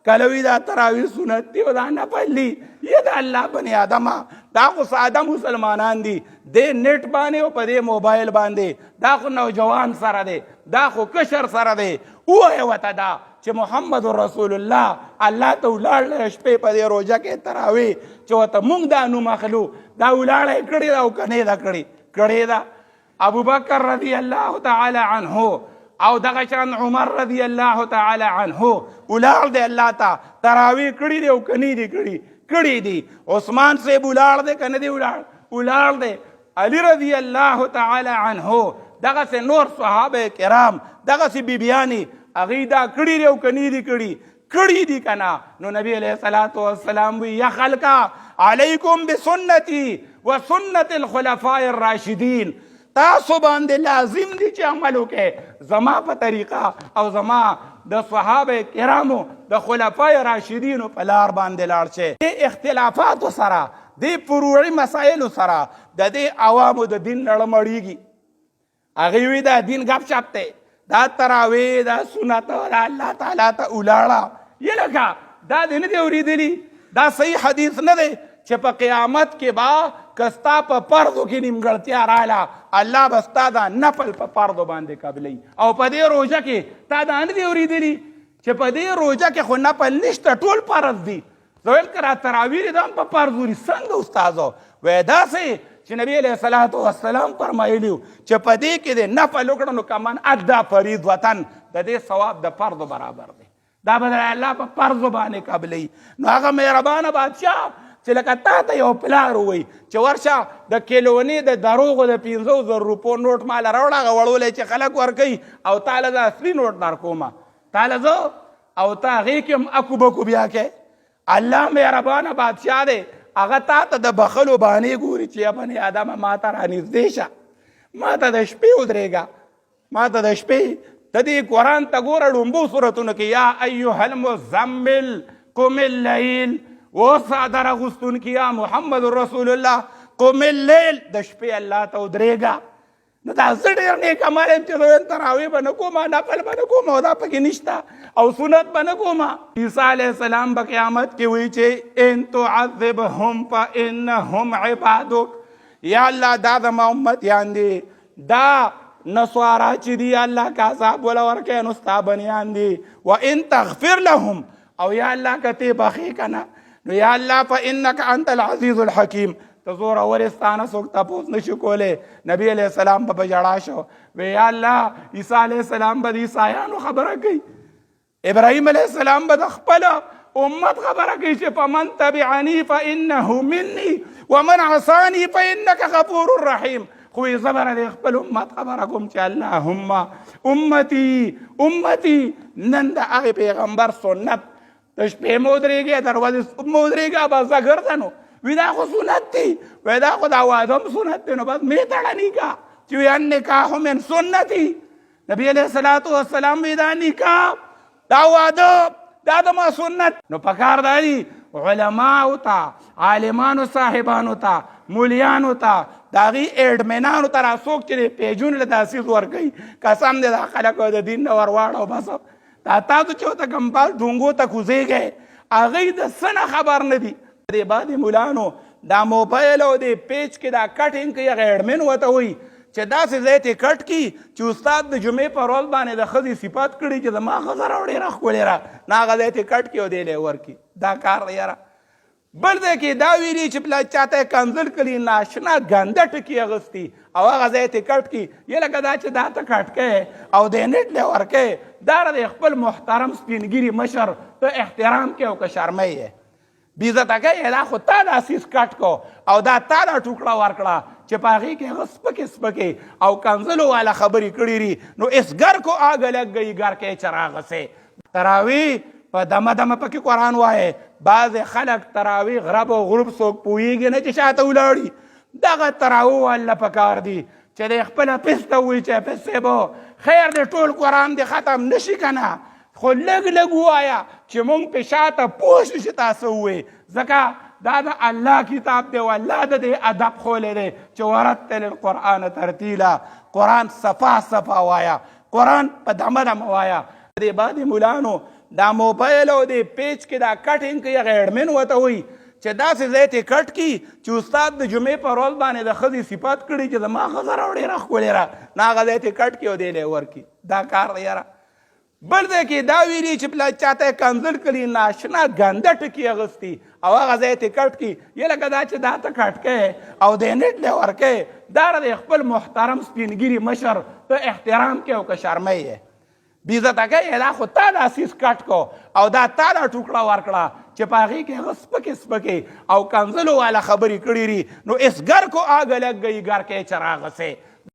کلوی دا تراوی سنت دی و دا نفل دی یہ دا اللہ بنی آدم دا خو ساده مسلمانان دی دے نیٹ باندې او په دې موبایل باندې دا خو نوجوان سره دی دا خو کشر سره دی ووایه ورته دا چې محمد رسول الله الله ته ولاړ شپې په دې روژه کې تراوی چې ورته موږ دا نوم اخلو دا ولاړه یې کړې ده او که نه ده کړې ده ابوبکر رضی الله تعالی عنه او دغه شان عمر رضی الله تعالی عنه ولاړ دی الله ته تراوی کړي دي او که نه دي کړي دي عثمان صاحب ولاړ دی که نه دی ولاړ دی علی رضی الله تعالی عنه دغسې نور صحابه کرام دغسې بیبیانې هغوی دا کړي دي او که نه دي کړي دي که نه نو نبی علیه الصلاة والسلام وی یا خلکه علیکم بسنتی و سنت الخلفاء الراشدین تاسو باندې لازم دي چې عمل وکړئ زما په طریقه او زما د صحابه کرامو د خلفای راشدینو په لار باندې لاړ شئ دې اختلافاتو سره دې فروعي مسایلو سره د دې عوامو د دین لړم اړیږي هغوی وي دا دین گپ شپ دی دا تراویح دا سنت دا الله تعالی ته ولاړه یې لکه دا دې نه دی اورېدلي دا صحیح حدیث نه دی چې په قیامت کې به کستا په پردو کې نیمګړتیا رااله الله به ستا دا نفل په پردو باندې قبلوي او په دې روژه کې تا دا نه دي اورېدلي چې په دې روژه کې خو نفل نشته ټول فرض دي زه ویل که را تراویح دا هم په فرض وري څنګه استاذو وایي داسې چې نبی علیه الصلاة والسلام فرمایلي وو چې په دې کې د نفل وکړه نو کمن ادا فریضة د دې ثواب د فرضو برابر دی دا به د الله په فرضو باندې قبلوي نو هغه مهربانه بادشاه چې لکه تا ته یو پلار ووایي چې ورشه د کیلونې د دروغو د 500 روپو نوټ ماله راوړه هغه وړولی چې خلک ورکوي او تا له د اصلي نوټ درکومه تا له زه او تا هغې کې هم اکو بکو بیا کې الله مهربانه بادشاه دی هغه تا ته د بخلو بانې ګوري چې بني آدمه ما ته رانږدې شه ما ته د شپې ودرېږه ما ته د شپې ته دې قرآن ته ګوره ړومبو صورتونو کې یا ایها المزمل قم الليل وصادر اغسطون کیا محمد رسول الله قم اللیل د شپې الله ته ودرېږه نو دا زه ډېر نیک عمل یم چې زه تراویح به نه کومه نفل به نه کومه او دا پکې نشته او سنت به نه کومه عیسی علیه السلام به قیامت کې وایي چې ان تعذبهم فانهم عبادک یا الله دا زما امتیان دي دا نصارا چې دي الله که عذاب وله ورکوې نو ستا بنیان دي و ان تغفر لهم او یا الله که ته بخې که نه نو یا الله فانک انت العزیز الحکیم ته زورورستانه څوک تپوس نشي کولی نبی علیه السلام به ژړا شو وی یا الله عیسی علیه السلام به د عیسایانو خبره کوي ابراهیم علیه السلام به د خپله امت خبره کوي چې فمن تبعنی فانه منی ومن عصانی فانک غفور رحیم خو یې زه به د خپل امت خبره کوم چې اللهم امتی نن د هغې پیغمبر سنت د شپې مو ودرېږې دروازې مو ودرېږه بس ګرځنو وی دا خو سنت دی وی دا خو دا واده هم سنت دی نو بس می تړني کا چې وی النکاح من سنتي نبی علیه الصلاة والسلام وی دا نکاح دا واده دا د ما سنت نو پکار دا دي علماو ته عالمانو صاحبانو ته مولیانو ته د هغې ایډمنانو ته راڅوک چې پیجونه له تاسیس ورکوي قسم دی دا خلکو د دین نه ورواړو بس دا تاسو چې ورته کمپال ډونګو ته کوزېږئ هغوی د څه نه خبر نه دي د بعضې ملانو دا موبایل او د پیج کې دا کټینګ کوي هغه ایډمن ورته وایي چې داسې ځای ته کټ کي چې استاد د جمعې په ورځ باندې د ښځې صفت کړي چې زما ښځه راوړې را ښکلې را نه هغه ځای ته کټ کي او دی لی ورکړي دا کار دی یاره بل ځای کې دا ویلي چې پلا چاته یې کنځل کړي ناشنا ګنده ټکي اغوستي او هغه ځای ته کټ کي یې لکه دا چې دا ته کټ کوې او د نیټ لی ورکوې دا د خپل محترم سپینګیري مشر ته احترام کوې او که شرمۍ یې بیزته کوي دا خو تا دا سیس کټ کو او دا تا دا ټوکړه ورکړه چې په هغې کې هغه سپکې سپکې او کنځلو والا خبرې کړي دي نو اس ګر کو آگ لگ گئی گر کې چراغ سے تراویح په دمه دمه پکې قرآن وایه بعضې خلک تراویح غرب او غروب څوک پوهېږي نه چې شاته ولاړي دغه تراویح والا پکار دي چې د خپله پسته ووایي چې پس صاحبو خیر دی ټول قرآن دی ختم نشي که نه خو لږ لږ ووایه چې مونږ پې شاته پوه شو چې تاسو ووایې ځکه دا د الله کتاب دی او الله د دې ادب خولی دی چې ورتل القرآن ترتیلا قرآن صفا صفا وایه قرآن په دمه دمه وایه د بعضې ملانو دا موبایل او د پیج کې دا کټینګ کوي هغه ایډمن ورته وایي چې داسې ځای ته کټ کړي چې استاد د جمعې په ورځ باندې د ښځې صفات کړي چې زما ښځه راوړې راښکلې را نه هغه ځای ته کټ کړي او دی لی ورکړي دا کار دی یاره بل ځای کې دا ویلي چې پلا چاته یې کنځل کړي ناشنا ګنده ټکي اغوستي او هغه ځای ته کټ کړي یا لکه دا چې دا ته کټ کوې او د نیټ لی ورکوې دا د خپل محترم سپینګیري مشر ته احترام کوې او که شرمۍ یې بیزته کوي دا خو تا دا سیس کټ کو او دا تا دا ټوکړه ورکړه چې په هغې کې هغه سپکې سپکې او کنځلو والا خبرې کړي نو اس ګر کو آگ لگ گئی گر کے چراغ سے